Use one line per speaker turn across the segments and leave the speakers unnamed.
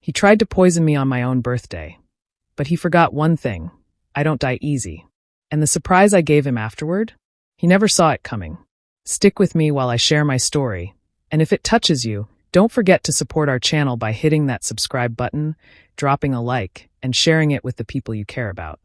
He tried to poison me on my own birthday. But he forgot one thing. I don't die easy. And the surprise I gave him afterward? He never saw it coming. Stick with me while I share my story. And if it touches you, don't forget to support our channel by hitting that subscribe button, dropping a like, and sharing it with the people you care about.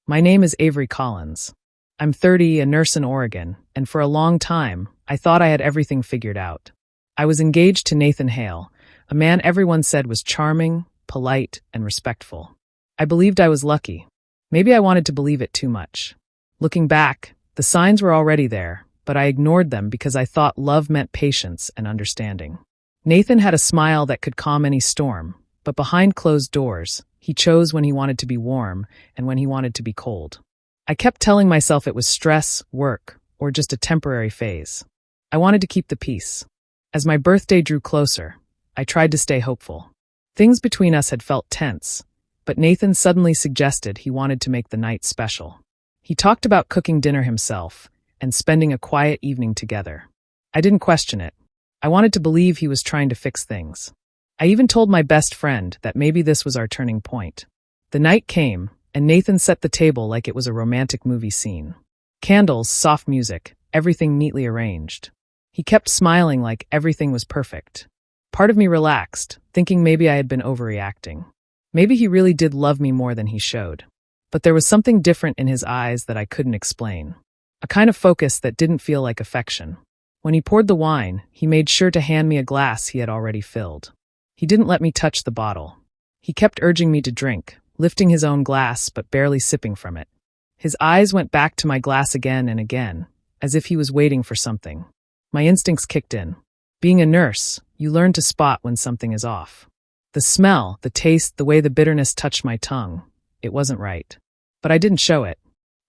My name is Avery Collins. I'm 30, a nurse in Oregon, and for a long time, I thought I had everything figured out. I was engaged to Nathan Hale, a man everyone said was charming, polite, and respectful. I believed I was lucky. Maybe I wanted to believe it too much. Looking back, the signs were already there, but I ignored them because I thought love meant patience and understanding. Nathan had a smile that could calm any storm, but behind closed doors, he chose when he wanted to be warm and when he wanted to be cold. I kept telling myself it was stress, work, or just a temporary phase. I wanted to keep the peace. As my birthday drew closer, I tried to stay hopeful. Things between us had felt tense, but Nathan suddenly suggested he wanted to make the night special. He talked about cooking dinner himself and spending a quiet evening together. I didn't question it. I wanted to believe he was trying to fix things. I even told my best friend that maybe this was our turning point. The night came, and Nathan set the table like it was a romantic movie scene. Candles, soft music, everything neatly arranged. He kept smiling like everything was perfect. Part of me relaxed, thinking maybe I had been overreacting. Maybe he really did love me more than he showed. But there was something different in his eyes that I couldn't explain. A kind of focus that didn't feel like affection. When he poured the wine, he made sure to hand me a glass he had already filled. He didn't let me touch the bottle. He kept urging me to drink, lifting his own glass but barely sipping from it. His eyes went back to my glass again and again, as if he was waiting for something. My instincts kicked in. Being a nurse, you learn to spot when something is off. The smell, the taste, the way the bitterness touched my tongue, it wasn't right. But I didn't show it.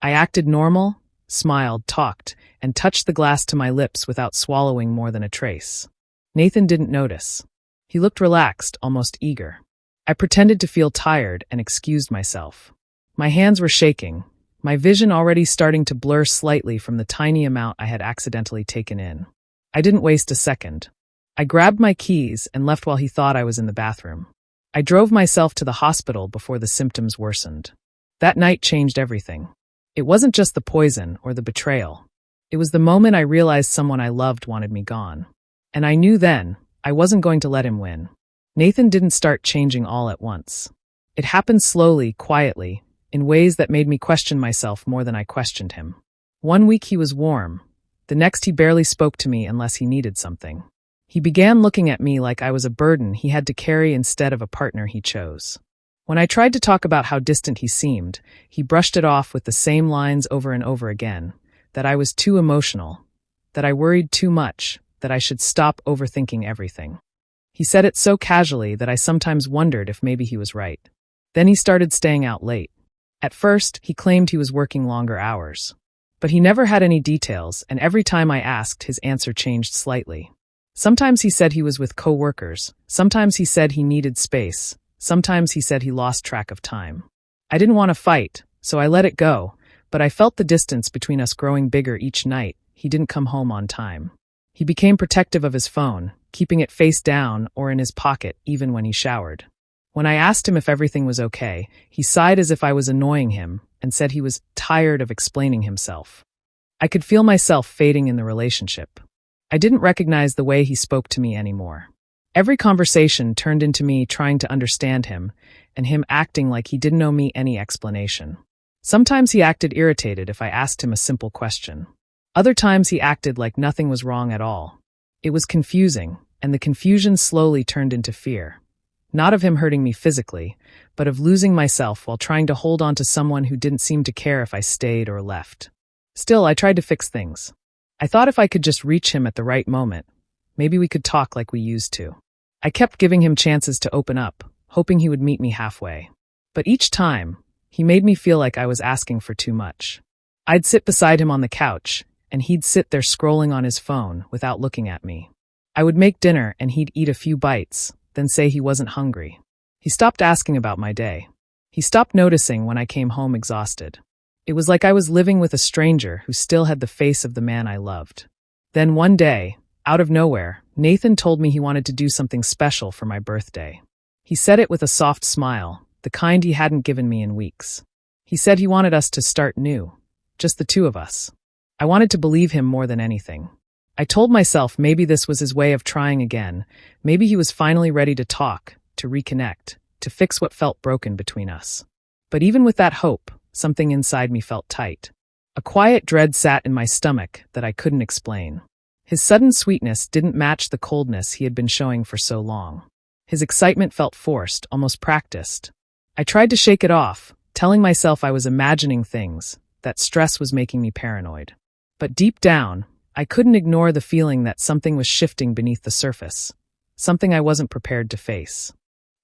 I acted normal, smiled, talked, and touched the glass to my lips without swallowing more than a trace. Nathan didn't notice. He looked relaxed, almost eager. I pretended to feel tired and excused myself. My hands were shaking, my vision already starting to blur slightly from the tiny amount I had accidentally taken in. I didn't waste a second. I grabbed my keys and left while he thought I was in the bathroom. I drove myself to the hospital before the symptoms worsened. That night changed everything. It wasn't just the poison or the betrayal. It was the moment I realized someone I loved wanted me gone. And I knew then, I wasn't going to let him win. Nathan didn't start changing all at once. It happened slowly, quietly, in ways that made me question myself more than I questioned him. One week he was warm. The next he barely spoke to me unless he needed something. He began looking at me like I was a burden he had to carry instead of a partner he chose. When I tried to talk about how distant he seemed, he brushed it off with the same lines over and over again, that I was too emotional, that I worried too much, that I should stop overthinking everything. He said it so casually that I sometimes wondered if maybe he was right. Then he started staying out late. At first, he claimed he was working longer hours. But he never had any details, and every time I asked, his answer changed slightly. Sometimes he said he was with co-workers, sometimes he said he needed space, sometimes he said he lost track of time. I didn't want to fight, so I let it go, but I felt the distance between us growing bigger each night. He didn't come home on time. He became protective of his phone, keeping it face down or in his pocket even when he showered. When I asked him if everything was okay, he sighed as if I was annoying him and said he was tired of explaining himself. I could feel myself fading in the relationship. I didn't recognize the way he spoke to me anymore. Every conversation turned into me trying to understand him, and him acting like he didn't owe me any explanation. Sometimes he acted irritated if I asked him a simple question. Other times he acted like nothing was wrong at all. It was confusing, and the confusion slowly turned into fear. Not of him hurting me physically, but of losing myself while trying to hold on to someone who didn't seem to care if I stayed or left. Still, I tried to fix things. I thought if I could just reach him at the right moment, maybe we could talk like we used to. I kept giving him chances to open up, hoping he would meet me halfway. But each time, he made me feel like I was asking for too much. I'd sit beside him on the couch, and he'd sit there scrolling on his phone without looking at me. I would make dinner and he'd eat a few bites, then say he wasn't hungry. He stopped asking about my day. He stopped noticing when I came home exhausted. It was like I was living with a stranger who still had the face of the man I loved. Then one day, out of nowhere, Nathan told me he wanted to do something special for my birthday. He said it with a soft smile, the kind he hadn't given me in weeks. He said he wanted us to start new, just the two of us. I wanted to believe him more than anything. I told myself maybe this was his way of trying again, maybe he was finally ready to talk, to reconnect, to fix what felt broken between us. But even with that hope, something inside me felt tight. A quiet dread sat in my stomach that I couldn't explain. His sudden sweetness didn't match the coldness he had been showing for so long. His excitement felt forced, almost practiced. I tried to shake it off, telling myself I was imagining things, that stress was making me paranoid. But deep down, I couldn't ignore the feeling that something was shifting beneath the surface, something I wasn't prepared to face.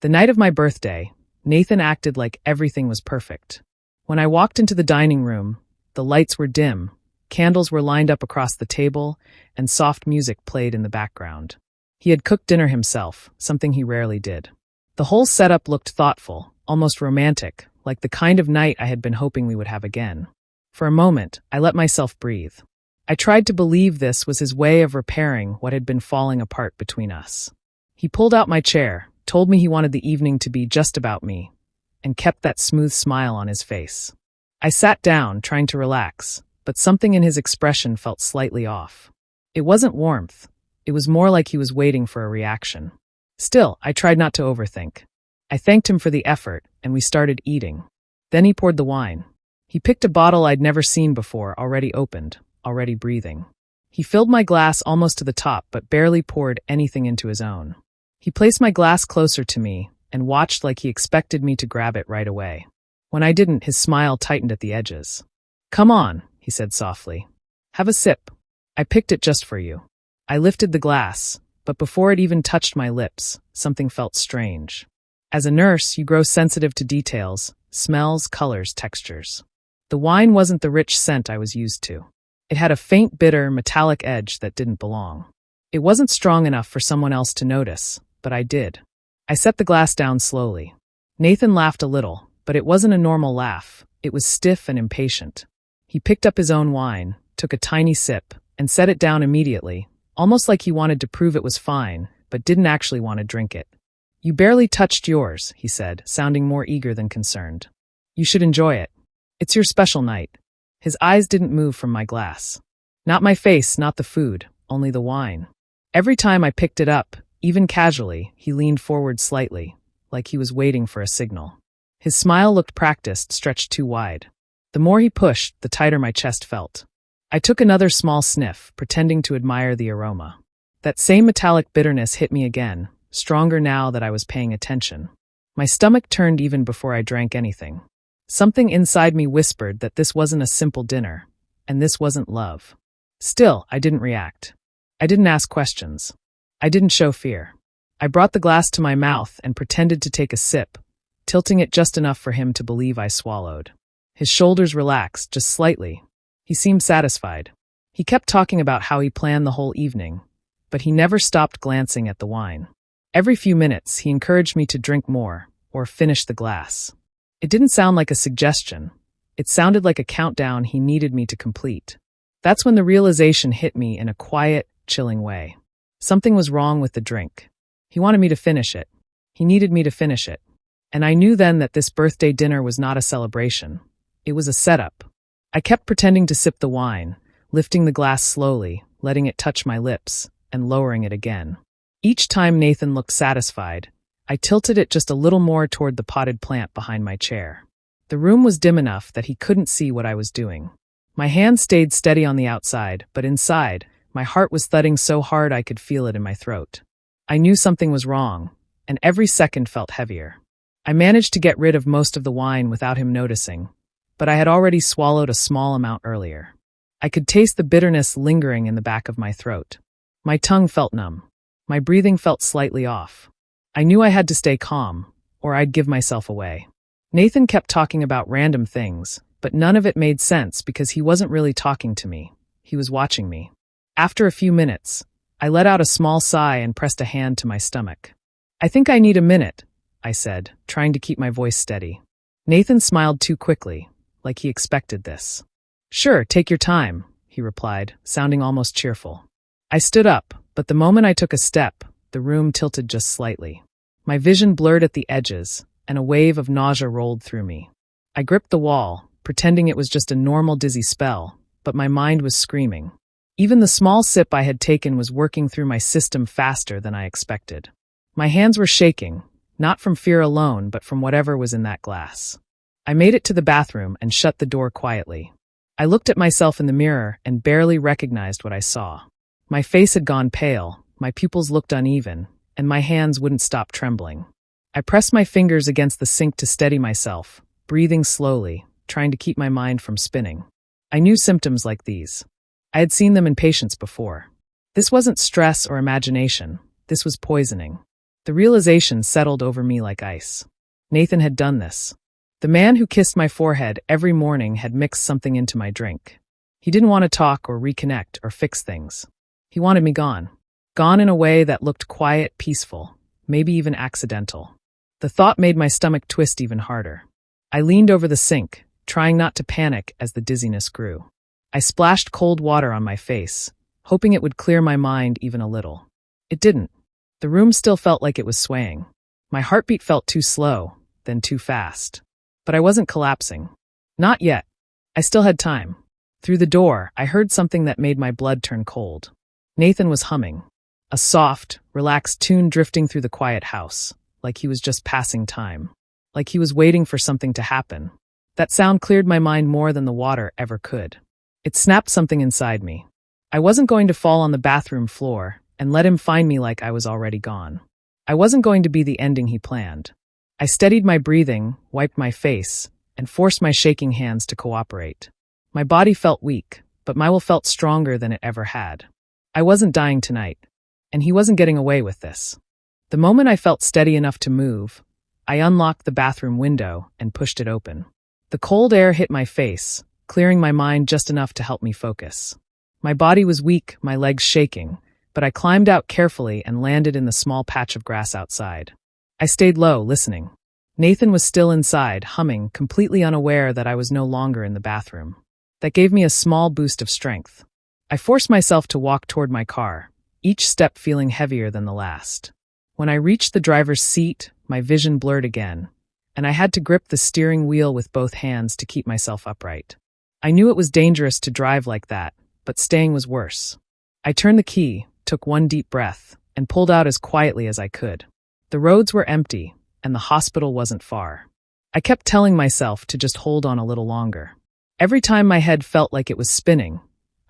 The night of my birthday, Nathan acted like everything was perfect. When I walked into the dining room, the lights were dim, candles were lined up across the table, and soft music played in the background. He had cooked dinner himself, something he rarely did. The whole setup looked thoughtful, almost romantic, like the kind of night I had been hoping we would have again. For a moment, I let myself breathe. I tried to believe this was his way of repairing what had been falling apart between us. He pulled out my chair, told me he wanted the evening to be just about me, and kept that smooth smile on his face. I sat down, trying to relax, but something in his expression felt slightly off. It wasn't warmth. It was more like he was waiting for a reaction. Still, I tried not to overthink. I thanked him for the effort, and we started eating. Then he poured the wine. He picked a bottle I'd never seen before, already opened, already breathing. He filled my glass almost to the top, but barely poured anything into his own. He placed my glass closer to me and watched like he expected me to grab it right away. When I didn't, his smile tightened at the edges. "Come on," he said softly. "Have a sip. I picked it just for you." I lifted the glass, but before it even touched my lips, something felt strange. As a nurse, you grow sensitive to details, smells, colors, textures. The wine wasn't the rich scent I was used to. It had a faint, bitter, metallic edge that didn't belong. It wasn't strong enough for someone else to notice, but I did. I set the glass down slowly. Nathan laughed a little, but it wasn't a normal laugh. It was stiff and impatient. He picked up his own wine, took a tiny sip, and set it down immediately, almost like he wanted to prove it was fine, but didn't actually want to drink it. "You barely touched yours," he said, sounding more eager than concerned. "You should enjoy it. It's your special night." His eyes didn't move from my glass. Not my face, not the food, only the wine. Every time I picked it up, even casually, he leaned forward slightly, like he was waiting for a signal. His smile looked practiced, stretched too wide. The more he pushed, the tighter my chest felt. I took another small sniff, pretending to admire the aroma. That same metallic bitterness hit me again, stronger now that I was paying attention. My stomach turned even before I drank anything. Something inside me whispered that this wasn't a simple dinner, and this wasn't love. Still, I didn't react. I didn't ask questions. I didn't show fear. I brought the glass to my mouth and pretended to take a sip, tilting it just enough for him to believe I swallowed. His shoulders relaxed, just slightly. He seemed satisfied. He kept talking about how he planned the whole evening, but he never stopped glancing at the wine. Every few minutes, he encouraged me to drink more, or finish the glass. It didn't sound like a suggestion. It sounded like a countdown he needed me to complete. That's when the realization hit me in a quiet, chilling way. Something was wrong with the drink. He wanted me to finish it. He needed me to finish it. And I knew then that this birthday dinner was not a celebration. It was a setup. I kept pretending to sip the wine, lifting the glass slowly, letting it touch my lips, and lowering it again. Each time Nathan looked satisfied, I tilted it just a little more toward the potted plant behind my chair. The room was dim enough that he couldn't see what I was doing. My hand stayed steady on the outside, but inside, my heart was thudding so hard I could feel it in my throat. I knew something was wrong, and every second felt heavier. I managed to get rid of most of the wine without him noticing, but I had already swallowed a small amount earlier. I could taste the bitterness lingering in the back of my throat. My tongue felt numb. My breathing felt slightly off. I knew I had to stay calm, or I'd give myself away. Nathan kept talking about random things, but none of it made sense because he wasn't really talking to me. He was watching me. After a few minutes, I let out a small sigh and pressed a hand to my stomach. "I think I need a minute," I said, trying to keep my voice steady. Nathan smiled too quickly, like he expected this. "Sure, take your time," he replied, sounding almost cheerful. I stood up, but the moment I took a step, the room tilted just slightly. My vision blurred at the edges, and a wave of nausea rolled through me. I gripped the wall, pretending it was just a normal dizzy spell, but my mind was screaming. Even the small sip I had taken was working through my system faster than I expected. My hands were shaking, not from fear alone, but from whatever was in that glass. I made it to the bathroom and shut the door quietly. I looked at myself in the mirror and barely recognized what I saw. My face had gone pale, my pupils looked uneven, and my hands wouldn't stop trembling. I pressed my fingers against the sink to steady myself, breathing slowly, trying to keep my mind from spinning. I knew symptoms like these. I had seen them in patients before. This wasn't stress or imagination. This was poisoning. The realization settled over me like ice. Nathan had done this. The man who kissed my forehead every morning had mixed something into my drink. He didn't want to talk or reconnect or fix things. He wanted me gone. Gone in a way that looked quiet, peaceful, maybe even accidental. The thought made my stomach twist even harder. I leaned over the sink, trying not to panic as the dizziness grew. I splashed cold water on my face, hoping it would clear my mind even a little. It didn't. The room still felt like it was swaying. My heartbeat felt too slow, then too fast. But I wasn't collapsing. Not yet. I still had time. Through the door, I heard something that made my blood turn cold. Nathan was humming. A soft, relaxed tune drifting through the quiet house, like he was just passing time. Like he was waiting for something to happen. That sound cleared my mind more than the water ever could. It snapped something inside me. I wasn't going to fall on the bathroom floor and let him find me like I was already gone. I wasn't going to be the ending he planned. I steadied my breathing, wiped my face, and forced my shaking hands to cooperate. My body felt weak, but my will felt stronger than it ever had. I wasn't dying tonight, and he wasn't getting away with this. The moment I felt steady enough to move, I unlocked the bathroom window and pushed it open. The cold air hit my face, clearing my mind just enough to help me focus. My body was weak, my legs shaking, but I climbed out carefully and landed in the small patch of grass outside. I stayed low, listening. Nathan was still inside, humming, completely unaware that I was no longer in the bathroom. That gave me a small boost of strength. I forced myself to walk toward my car, each step feeling heavier than the last. When I reached the driver's seat, my vision blurred again, and I had to grip the steering wheel with both hands to keep myself upright. I knew it was dangerous to drive like that, but staying was worse. I turned the key, took one deep breath, and pulled out as quietly as I could. The roads were empty, and the hospital wasn't far. I kept telling myself to just hold on a little longer. Every time my head felt like it was spinning,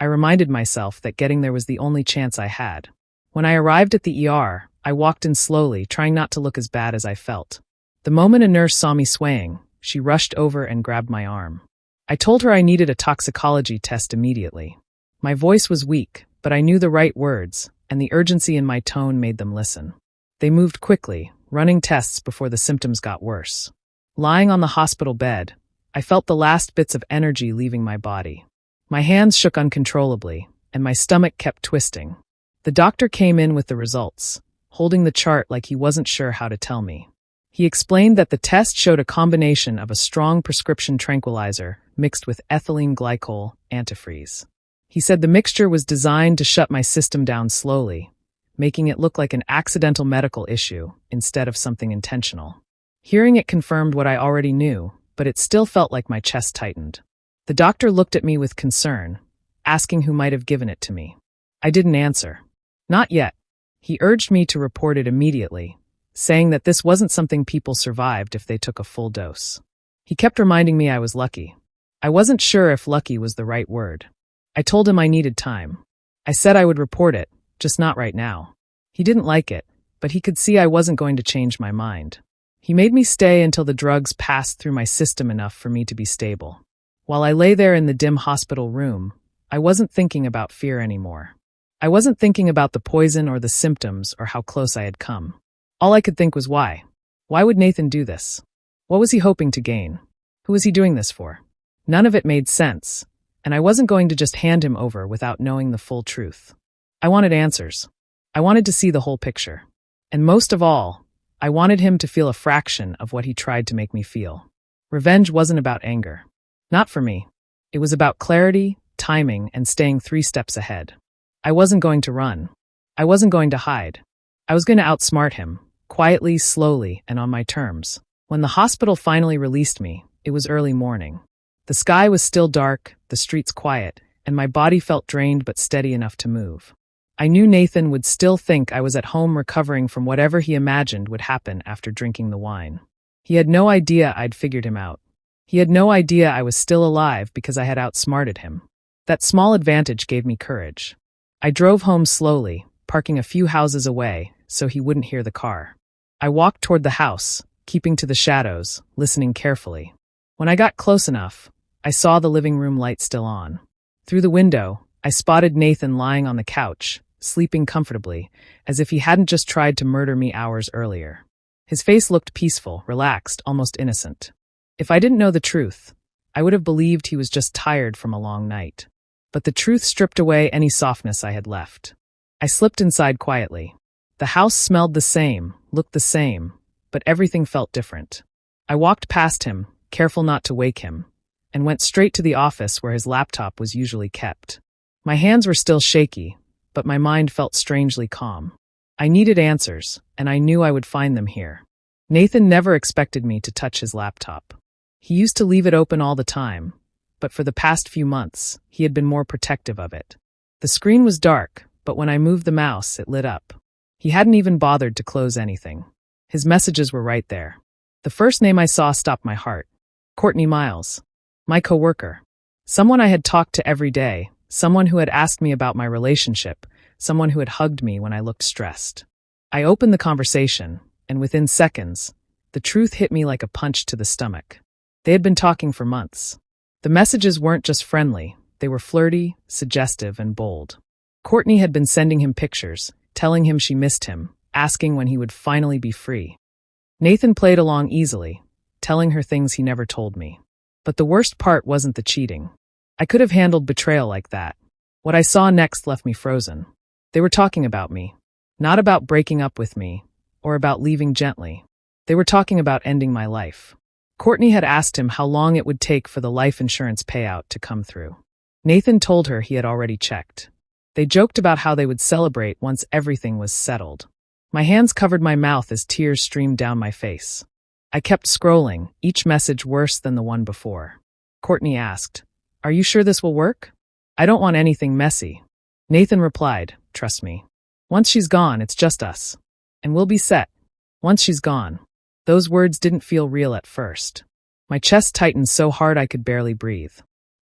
I reminded myself that getting there was the only chance I had. When I arrived at the ER, I walked in slowly, trying not to look as bad as I felt. The moment a nurse saw me swaying, she rushed over and grabbed my arm. I told her I needed a toxicology test immediately. My voice was weak, but I knew the right words, and the urgency in my tone made them listen. They moved quickly, running tests before the symptoms got worse. Lying on the hospital bed, I felt the last bits of energy leaving my body. My hands shook uncontrollably, and my stomach kept twisting. The doctor came in with the results, holding the chart like he wasn't sure how to tell me. He explained that the test showed a combination of a strong prescription tranquilizer mixed with ethylene glycol antifreeze. He said the mixture was designed to shut my system down slowly, making it look like an accidental medical issue instead of something intentional. Hearing it confirmed what I already knew, but it still felt like my chest tightened. The doctor looked at me with concern, asking who might have given it to me. I didn't answer. Not yet. He urged me to report it immediately, saying that this wasn't something people survived if they took a full dose. He kept reminding me I was lucky. I wasn't sure if lucky was the right word. I told him I needed time. I said I would report it, just not right now. He didn't like it, but he could see I wasn't going to change my mind. He made me stay until the drugs passed through my system enough for me to be stable. While I lay there in the dim hospital room, I wasn't thinking about fear anymore. I wasn't thinking about the poison or the symptoms or how close I had come. All I could think was why. Why would Nathan do this? What was he hoping to gain? Who was he doing this for? None of it made sense, and I wasn't going to just hand him over without knowing the full truth. I wanted answers. I wanted to see the whole picture. And most of all, I wanted him to feel a fraction of what he tried to make me feel. Revenge wasn't about anger. Not for me. It was about clarity, timing, and staying 3 steps ahead. I wasn't going to run. I wasn't going to hide. I was going to outsmart him, quietly, slowly, and on my terms. When the hospital finally released me, it was early morning. The sky was still dark, the streets quiet, and my body felt drained but steady enough to move. I knew Nathan would still think I was at home recovering from whatever he imagined would happen after drinking the wine. He had no idea I'd figured him out. He had no idea I was still alive because I had outsmarted him. That small advantage gave me courage. I drove home slowly, parking a few houses away so he wouldn't hear the car. I walked toward the house, keeping to the shadows, listening carefully. When I got close enough, I saw the living room light still on. Through the window, I spotted Nathan lying on the couch, sleeping comfortably, as if he hadn't just tried to murder me hours earlier. His face looked peaceful, relaxed, almost innocent. If I didn't know the truth, I would have believed he was just tired from a long night. But the truth stripped away any softness I had left. I slipped inside quietly. The house smelled the same, looked the same, but everything felt different. I walked past him, careful not to wake him, and went straight to the office where his laptop was usually kept. My hands were still shaky, but my mind felt strangely calm. I needed answers, and I knew I would find them here. Nathan never expected me to touch his laptop. He used to leave it open all the time, but for the past few months, he had been more protective of it. The screen was dark, but when I moved the mouse, it lit up. He hadn't even bothered to close anything. His messages were right there. The first name I saw stopped my heart. Courtney Miles. My coworker. Someone I had talked to every day, someone who had asked me about my relationship, someone who had hugged me when I looked stressed. I opened the conversation, and within seconds, the truth hit me like a punch to the stomach. They had been talking for months. The messages weren't just friendly, they were flirty, suggestive, and bold. Courtney had been sending him pictures, telling him she missed him, asking when he would finally be free. Nathan played along easily, telling her things he never told me. But the worst part wasn't the cheating. I could have handled betrayal like that. What I saw next left me frozen. They were talking about me. Not about breaking up with me, or about leaving gently. They were talking about ending my life. Courtney had asked him how long it would take for the life insurance payout to come through. Nathan told her he had already checked. They joked about how they would celebrate once everything was settled. My hands covered my mouth as tears streamed down my face. I kept scrolling, each message worse than the one before. Courtney asked, "Are you sure this will work? I don't want anything messy." Nathan replied, "Trust me. Once she's gone, it's just us. And we'll be set. Once she's gone." Those words didn't feel real at first. My chest tightened so hard I could barely breathe.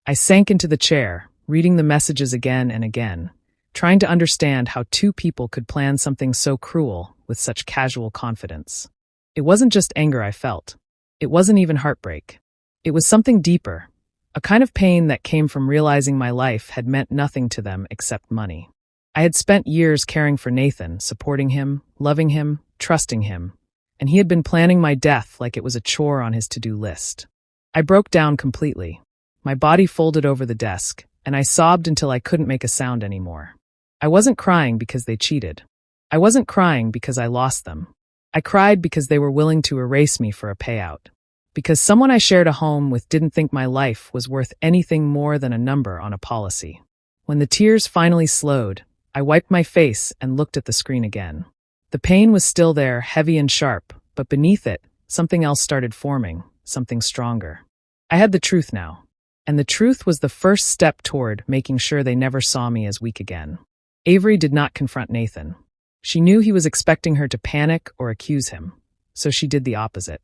I sank into the chair, reading the messages again and again, trying to understand how two people could plan something so cruel with such casual confidence. It wasn't just anger I felt. It wasn't even heartbreak. It was something deeper, a kind of pain that came from realizing my life had meant nothing to them except money. I had spent years caring for Nathan, supporting him, loving him, trusting him, and he had been planning my death like it was a chore on his to-do list. I broke down completely. My body folded over the desk, and I sobbed until I couldn't make a sound anymore. I wasn't crying because they cheated. I wasn't crying because I lost them. I cried because they were willing to erase me for a payout. Because someone I shared a home with didn't think my life was worth anything more than a number on a policy. When the tears finally slowed, I wiped my face and looked at the screen again. The pain was still there, heavy and sharp, but beneath it, something else started forming, something stronger. I had the truth now. And the truth was the first step toward making sure they never saw me as weak again. Avery did not confront Nathan. She knew he was expecting her to panic or accuse him, so she did the opposite.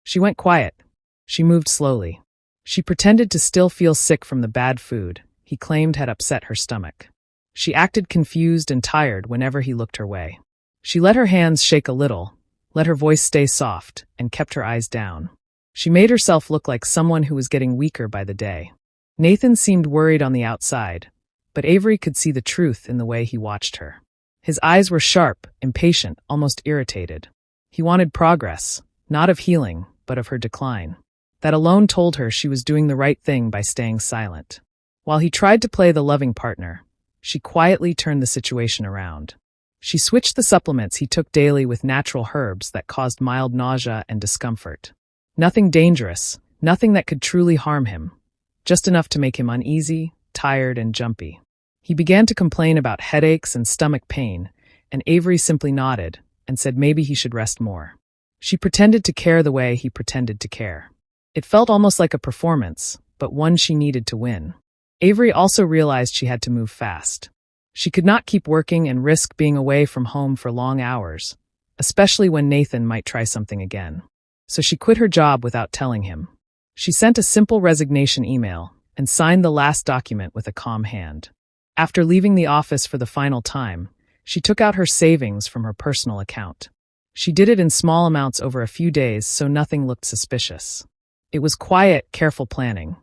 She went quiet. She moved slowly. She pretended to still feel sick from the bad food he claimed had upset her stomach. She acted confused and tired whenever he looked her way. She let her hands shake a little, let her voice stay soft, and kept her eyes down. She made herself look like someone who was getting weaker by the day. Nathan seemed worried on the outside, but Avery could see the truth in the way he watched her. His eyes were sharp, impatient, almost irritated. He wanted progress, not of healing, but of her decline. That alone told her she was doing the right thing by staying silent. While he tried to play the loving partner, she quietly turned the situation around. She switched the supplements he took daily with natural herbs that caused mild nausea and discomfort. Nothing dangerous, nothing that could truly harm him, just enough to make him uneasy, tired, and jumpy. He began to complain about headaches and stomach pain, and Avery simply nodded, and said maybe he should rest more. She pretended to care the way he pretended to care. It felt almost like a performance, but one she needed to win. Avery also realized she had to move fast. She could not keep working and risk being away from home for long hours, especially when Nathan might try something again. So she quit her job without telling him. She sent a simple resignation email and signed the last document with a calm hand. After leaving the office for the final time, she took out her savings from her personal account. She did it in small amounts over a few days so nothing looked suspicious. It was quiet, careful planning,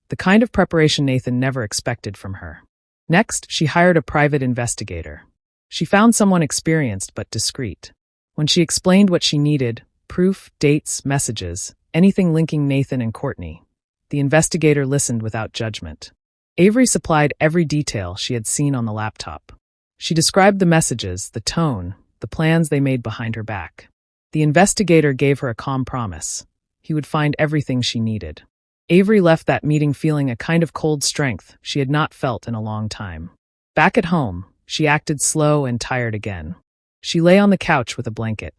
the kind of preparation Nathan never expected from her. Next, she hired a private investigator. She found someone experienced but discreet. When she explained what she needed, proof, dates, messages, anything linking Nathan and Courtney, the investigator listened without judgment. Avery supplied every detail she had seen on the laptop. She described the messages, the tone, the plans they made behind her back. The investigator gave her a calm promise. He would find everything she needed. Avery left that meeting feeling a kind of cold strength she had not felt in a long time. Back at home, she acted slow and tired again. She lay on the couch with a blanket.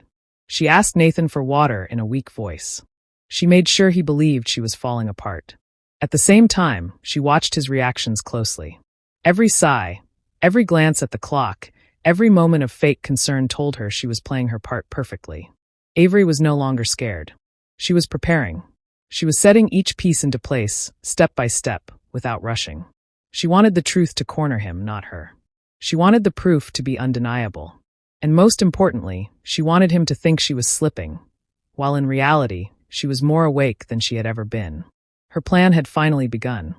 She asked Nathan for water in a weak voice. She made sure he believed she was falling apart. At the same time, she watched his reactions closely. Every sigh, every glance at the clock, every moment of fake concern told her she was playing her part perfectly. Avery was no longer scared. She was preparing. She was setting each piece into place, step by step, without rushing. She wanted the truth to corner him, not her. She wanted the proof to be undeniable. And most importantly, she wanted him to think she was slipping, while in reality, she was more awake than she had ever been. Her plan had finally begun.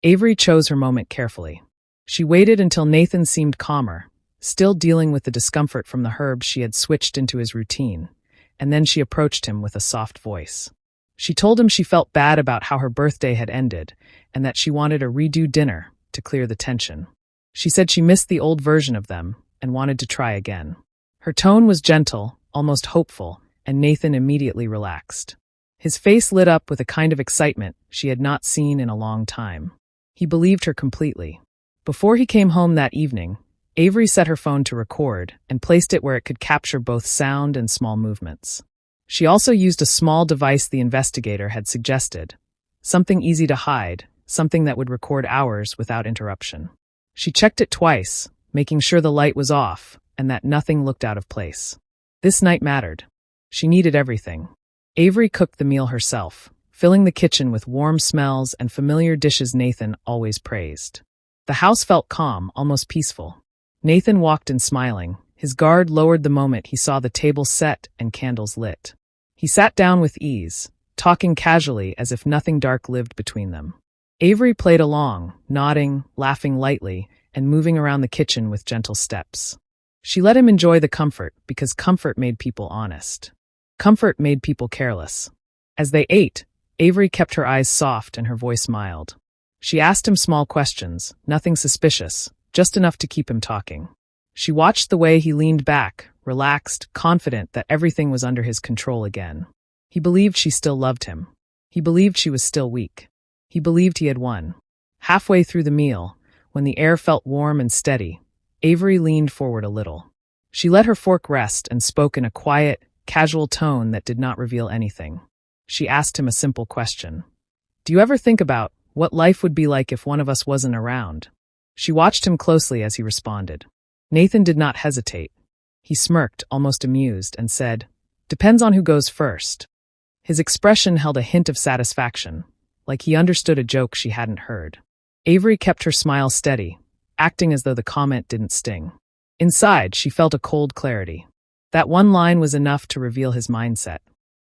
Avery chose her moment carefully. She waited until Nathan seemed calmer, still dealing with the discomfort from the herbs she had switched into his routine, and then she approached him with a soft voice. She told him she felt bad about how her birthday had ended, and that she wanted a redo dinner to clear the tension. She said she missed the old version of them and wanted to try again. Her tone was gentle, almost hopeful, and Nathan immediately relaxed. His face lit up with a kind of excitement she had not seen in a long time. He believed her completely. Before he came home that evening, Avery set her phone to record and placed it where it could capture both sound and small movements. She also used a small device the investigator had suggested, something easy to hide, something that would record hours without interruption. She checked it twice, making sure the light was off and that nothing looked out of place. This night mattered. She needed everything. Avery cooked the meal herself, filling the kitchen with warm smells and familiar dishes Nathan always praised. The house felt calm, almost peaceful. Nathan walked in smiling. His guard lowered the moment he saw the table set and candles lit. He sat down with ease, talking casually as if nothing dark lived between them. Avery played along, nodding, laughing lightly, and moving around the kitchen with gentle steps. She let him enjoy the comfort because comfort made people honest. Comfort made people careless. As they ate, Avery kept her eyes soft and her voice mild. She asked him small questions, nothing suspicious, just enough to keep him talking. She watched the way he leaned back, relaxed, confident that everything was under his control again. He believed she still loved him. He believed she was still weak. He believed he had won. Halfway through the meal, when the air felt warm and steady, Avery leaned forward a little. She let her fork rest and spoke in a quiet, casual tone that did not reveal anything. She asked him a simple question. "Do you ever think about what life would be like if one of us wasn't around?" She watched him closely as he responded. Nathan did not hesitate. He smirked, almost amused, and said, "Depends on who goes first." His expression held a hint of satisfaction, like he understood a joke she hadn't heard. Avery kept her smile steady, acting as though the comment didn't sting. Inside, she felt a cold clarity. That one line was enough to reveal his mindset.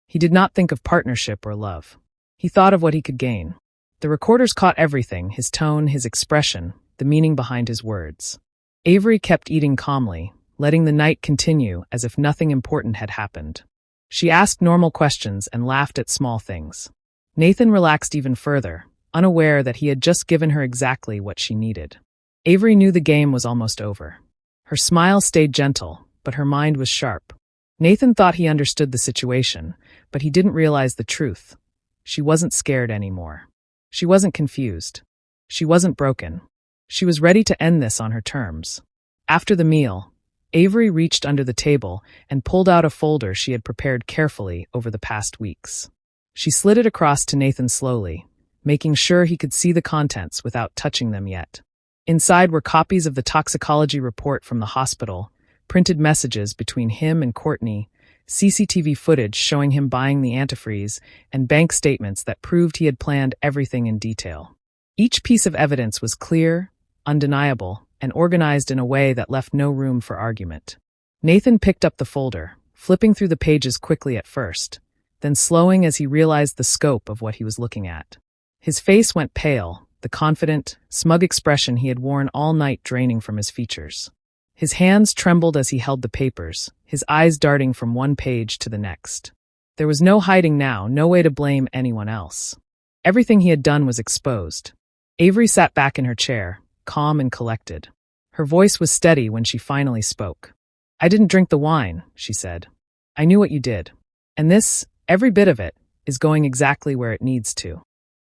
He did not think of partnership or love. He thought of what he could gain. The recorders caught everything, his tone, his expression, the meaning behind his words. Avery kept eating calmly, letting the night continue as if nothing important had happened. She asked normal questions and laughed at small things. Nathan relaxed even further, unaware that he had just given her exactly what she needed. Avery knew the game was almost over. Her smile stayed gentle, but her mind was sharp. Nathan thought he understood the situation, but he didn't realize the truth. She wasn't scared anymore. She wasn't confused. She wasn't broken. She was ready to end this on her terms. After the meal, Avery reached under the table and pulled out a folder she had prepared carefully over the past weeks. She slid it across to Nathan slowly, making sure he could see the contents without touching them yet. Inside were copies of the toxicology report from the hospital, printed messages between him and Courtney, CCTV footage showing him buying the antifreeze, and bank statements that proved he had planned everything in detail. Each piece of evidence was clear, undeniable, and organized in a way that left no room for argument. Nathan picked up the folder, flipping through the pages quickly at first, then slowing as he realized the scope of what he was looking at. His face went pale, the confident, smug expression he had worn all night draining from his features. His hands trembled as he held the papers, his eyes darting from one page to the next. There was no hiding now, no way to blame anyone else. Everything he had done was exposed. Avery sat back in her chair, calm and collected. Her voice was steady when she finally spoke. "I didn't drink the wine," she said. "I knew what you did. And this, every bit of it, is going exactly where it needs to."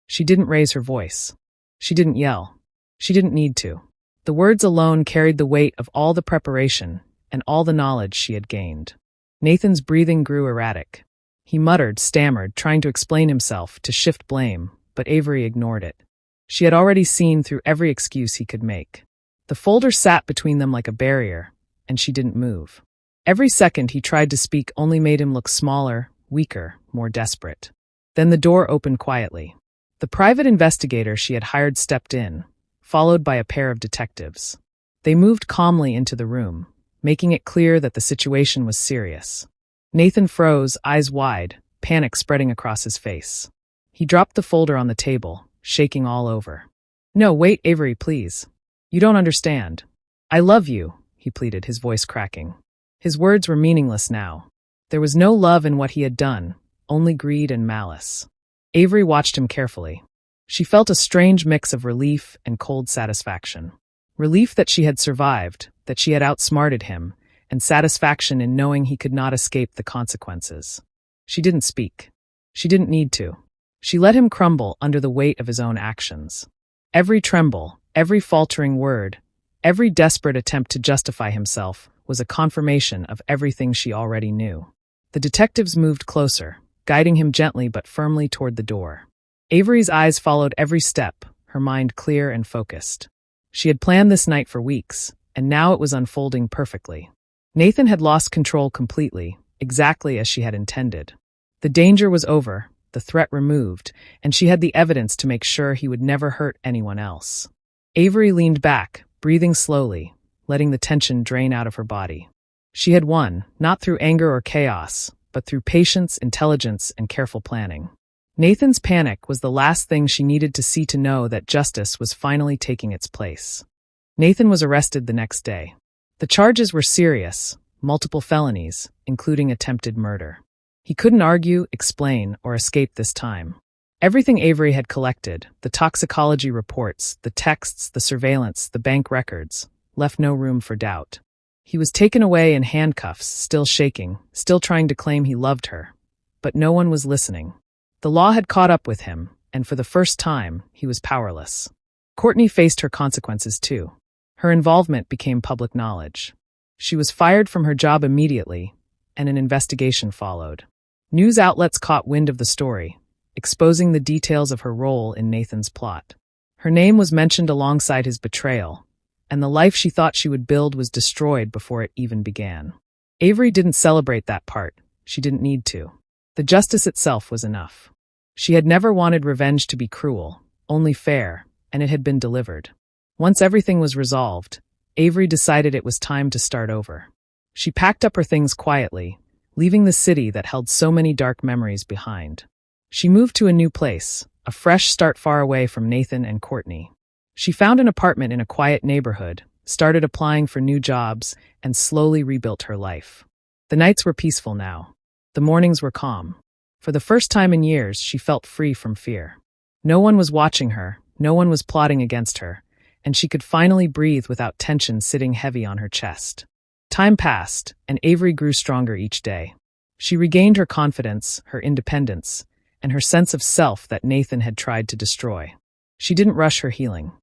She didn't raise her voice. She didn't yell. She didn't need to. The words alone carried the weight of all the preparation and all the knowledge she had gained. Nathan's breathing grew erratic. He muttered, stammered, trying to explain himself, to shift blame, but Avery ignored it. She had already seen through every excuse he could make. The folder sat between them like a barrier, and she didn't move. Every second he tried to speak only made him look smaller, weaker, more desperate. Then the door opened quietly. The private investigator she had hired stepped in, followed by a pair of detectives. They moved calmly into the room, making it clear that the situation was serious. Nathan froze, eyes wide, panic spreading across his face. He dropped the folder on the table, shaking all over. "No, wait, Avery, please. You don't understand. I love you," he pleaded, his voice cracking. His words were meaningless now. There was no love in what he had done, only greed and malice. Avery watched him carefully. She felt a strange mix of relief and cold satisfaction. Relief that she had survived, that she had outsmarted him, and satisfaction in knowing he could not escape the consequences. She didn't speak. She didn't need to. She let him crumble under the weight of his own actions. Every tremble, every faltering word, every desperate attempt to justify himself was a confirmation of everything she already knew. The detectives moved closer, guiding him gently but firmly toward the door. Avery's eyes followed every step, her mind clear and focused. She had planned this night for weeks, and now it was unfolding perfectly. Nathan had lost control completely, exactly as she had intended. The danger was over, the threat removed, and she had the evidence to make sure he would never hurt anyone else. Avery leaned back, breathing slowly, letting the tension drain out of her body. She had won, not through anger or chaos, but through patience, intelligence, and careful planning. Nathan's panic was the last thing she needed to see to know that justice was finally taking its place. Nathan was arrested the next day. The charges were serious, multiple felonies, including attempted murder. He couldn't argue, explain, or escape this time. Everything Avery had collected, the toxicology reports, the texts, the surveillance, the bank records, left no room for doubt. He was taken away in handcuffs, still shaking, still trying to claim he loved her. But no one was listening. The law had caught up with him, and for the first time, he was powerless. Courtney faced her consequences too. Her involvement became public knowledge. She was fired from her job immediately, and an investigation followed. News outlets caught wind of the story, exposing the details of her role in Nathan's plot. Her name was mentioned alongside his betrayal, and the life she thought she would build was destroyed before it even began. Avery didn't celebrate that part. She didn't need to. The justice itself was enough. She had never wanted revenge to be cruel, only fair, and it had been delivered. Once everything was resolved, Avery decided it was time to start over. She packed up her things quietly, leaving the city that held so many dark memories behind. She moved to a new place, a fresh start far away from Nathan and Courtney. She found an apartment in a quiet neighborhood, started applying for new jobs, and slowly rebuilt her life. The nights were peaceful now. The mornings were calm. For the first time in years, she felt free from fear. No one was watching her, no one was plotting against her, and she could finally breathe without tension sitting heavy on her chest. Time passed, and Avery grew stronger each day. She regained her confidence, her independence, and her sense of self that Nathan had tried to destroy. She didn't rush her healing.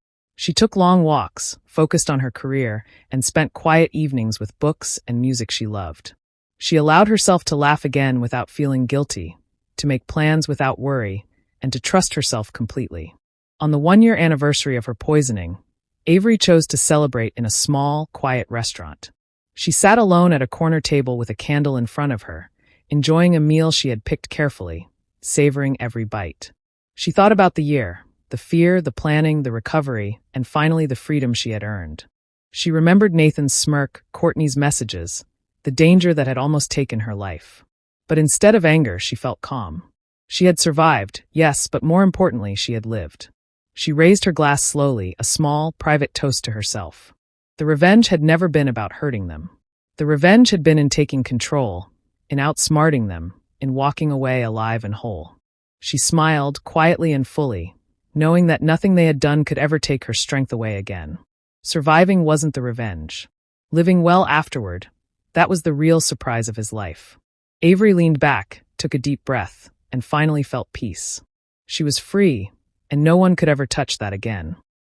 She took long walks, focused on her career, and spent quiet evenings with books and music she loved. She allowed herself to laugh again without feeling guilty, to make plans without worry, and to trust herself completely. On the 1-year anniversary of her poisoning, Avery chose to celebrate in a small, quiet restaurant. She sat alone at a corner table with a candle in front of her, enjoying a meal she had picked carefully, savoring every bite. She thought about the year, the fear, the planning, the recovery, and finally the freedom she had earned. She remembered Nathan's smirk, Courtney's messages, the danger that had almost taken her life. But instead of anger, she felt calm. She had survived, yes, but more importantly, she had lived. She raised her glass slowly, a small, private toast to herself. The revenge had never been about hurting them. The revenge had been in taking control, in outsmarting them, in walking away alive and whole. She smiled, quietly and fully, knowing that nothing they had done could ever take her strength away again. Surviving wasn't the revenge. Living well afterward, that was the real surprise of his life. Avery leaned back, took a deep breath, and finally felt peace. She was free, and no one could ever touch that again.